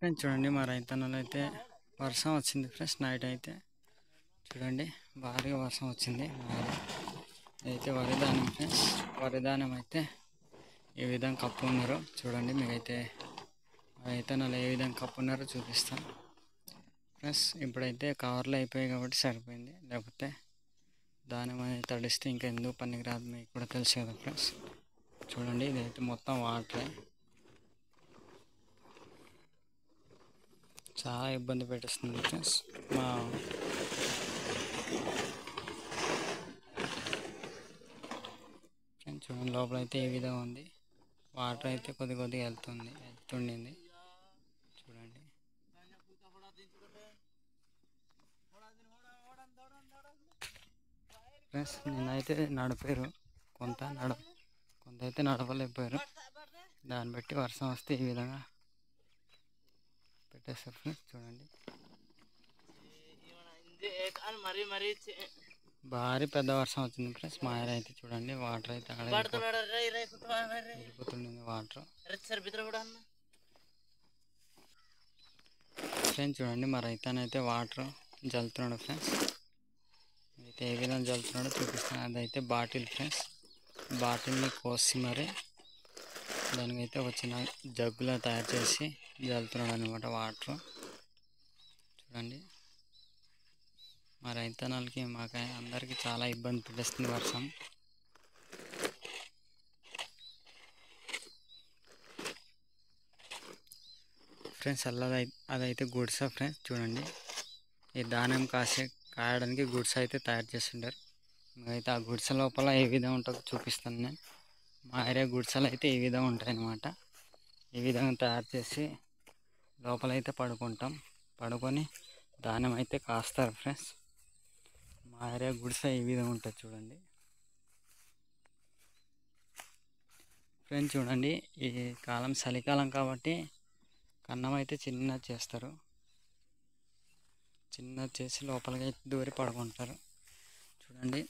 Friends చూడండి, మా రైతన్నలు అయితే వర్షం వచ్చింది ఫ్రెండ్స్. నైట్ అయితే చూడండి భారీగా వర్షం వచ్చింది. అయితే వరిధాన్యం ఫ్రెండ్స్, వరిధాన్యం అయితే ఏ విధంగా కప్పు ఉన్నారో చూడండి. మీకైతే రైతన్నలు ఏ విధంగా కప్పు ఉన్నారో చూపిస్తాను ఫ్రెండ్స్. ఇప్పుడైతే కవర్లు అయిపోయాయి కాబట్టి సరిపోయింది, లేకపోతే ధాన్యం అనేది తడిస్తే ఇంకా ఎందుకు పనికి రాదు, మీకు కూడా తెలుసు కదా ఫ్రెండ్స్. చూడండి ఇదైతే మొత్తం వాటరే, చాలా ఇబ్బంది పెట్టేస్తుంది ఫ్రెండ్స్. మా ఫ్రెండ్స్ చూడండి, లోపల అయితే ఏ విధంగా ఉంది, వాటర్ అయితే కొద్దిగా వెళ్తుండింది చూడండి. ఫ్రెండ్స్ నిన్నైతే నడిపారు, కొంత అయితే నడపలేకపోయారు. దాన్ని బట్టి వర్షం వస్తే ఈ విధంగా పెట్టేస్తారు ఫ్రెండ్స్. చూడండి భారీ పెద్ద వర్షం వచ్చింది ఫ్రెండ్స్. మా ఏరియా అయితే చూడండి, వాటర్ అయితే అక్కడ వెళ్ళిపోతుండింది వాటర్ ఫ్రెండ్స్. చూడండి మా రైతన్నైతే వాటర్ జల్లుతున్నాడు ఫ్రెండ్స్. అయితే ఏ విధంగా జల్లుతున్నాడో చూపిస్తాను. అదైతే బాటిల్ ఫ్రెండ్స్, బాటిల్ని కోసి మరి దానికైతే వచ్చిన జగ్గులా తయారు చేసి జల్లుతున్నాడు అనమాట వాటర్. చూడండి మా రైతన్నలకి మాకు అందరికీ చాలా ఇబ్బంది పెట్టేస్తుంది వర్షం. ఫ్రెండ్స్ అదైతే గుడిసె ఫ్రెండ్స్. చూడండి ఈ ధాన్యం కాయడానికి గుడిసె అయితే తయారు చేస్తుంటారు. అయితే ఆ గుడిసె లోపల ఏ విధంగా ఉంటుందో చూపిస్తాను నేను. మా ఏరియా గుడిసెలు అయితే ఈ విధంగా ఉంటాయి అన్నమాట. ఈ విధంగా తయారు చేసి లోపలైతే పడుకొని ధాన్యం అయితే కాస్తారు ఫ్రెండ్స్. మా ఏరియా గుడిసె ఈ విధంగా ఉంటుంది చూడండి ఫ్రెండ్స్. చూడండి ఈ కాలం చలికాలం కాబట్టి కన్నం అయితే చిన్నది చేస్తారు, చిన్నది చేసి లోపలికి దూరి పడుకుంటారు. చూడండి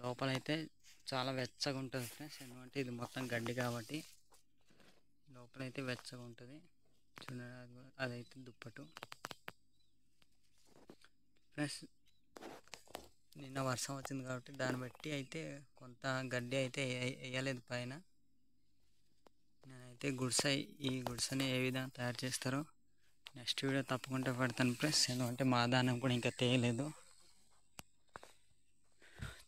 లోపలైతే చాలా వెచ్చగా ఉంటుంది ఫ్రెండ్స్, ఎందుకంటే ఇది మొత్తం గడ్డి కాబట్టి లోపలైతే వెచ్చగా ఉంటుంది. చూడండి అదైతే దుప్పటు ఫ్రెండ్స్. నిన్న వర్షం వచ్చింది కాబట్టి దాన్ని బట్టి అయితే కొంత గడ్డి అయితే వేయలేదు పైన. నేనైతే ఈ గుడిసెని ఏ విధంగా తయారు చేస్తారో నెక్స్ట్ వీడియో తప్పకుండా పెడతాను ఫ్రెండ్స్, ఎందుకంటే మా ధాన్యం కూడా ఇంకా తేయలేదు.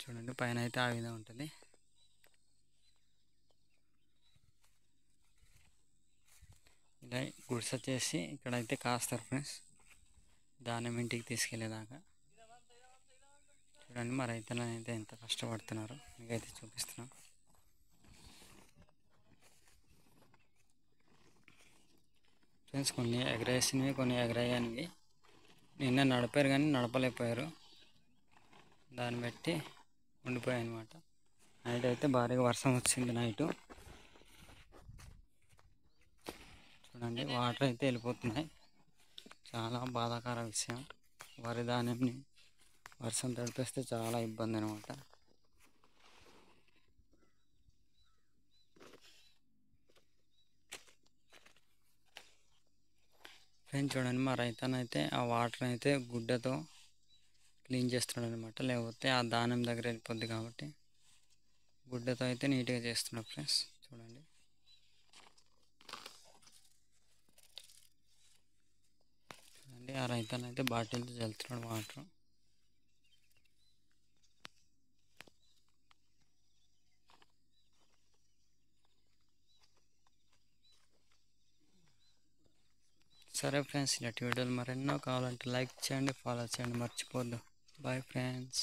చూడండి పైన అయితే ఆ విధంగా ఉంటుంది. ఇలా గుడిసె చేసి ఇక్కడైతే కాస్తారు ఫ్రెండ్స్, ధాన్యం ఇంటికి తీసుకెళ్ళేదాకా. చూడండి మా రైతులు అయితే ఎంత కష్టపడుతున్నారో మీకైతే చూపిస్తున్నాం. ఫ్రెండ్స్ కొన్ని ఎగరేసినవి, కొన్ని ఎగరేయనివి. నిన్న నడిపారు కానీ నడపలేకపోయారు, దాన్ని బట్టి ఉండిపోయాయి అన్నమాట. నైట్ అయితే భారీగా వర్షం వచ్చింది నైటు. చూడండి వాటర్ అయితే వెళ్ళిపోతున్నాయి, చాలా బాధాకర విషయం. వరి ధాన్యంని వర్షం తడిపేస్తే చాలా ఇబ్బంది అనమాట. ఫ్రెండ్స్ చూడండి మా రైతన్న అయితే ఆ వాటర్ అయితే గుడ్డతో క్లీన్ చేస్తున్నాడు అనమాట, లేకపోతే ఆ ధాన్యం దగ్గర వెళ్ళిపోద్ది కాబట్టి గుడ్డతో అయితే నీట్గా చేస్తున్నాడు ఫ్రెండ్స్. చూడండి ఆ రైతన్న అయితే బాటిల్తో చల్లుతున్నాడు వాటర్. సరే ఫ్రెండ్స్, ఇలాంటి వీడియోలు మరెన్నో కావాలంటే లైక్ చేయండి, ఫాలో చేయండి, మర్చిపోద్దు. Bye friends.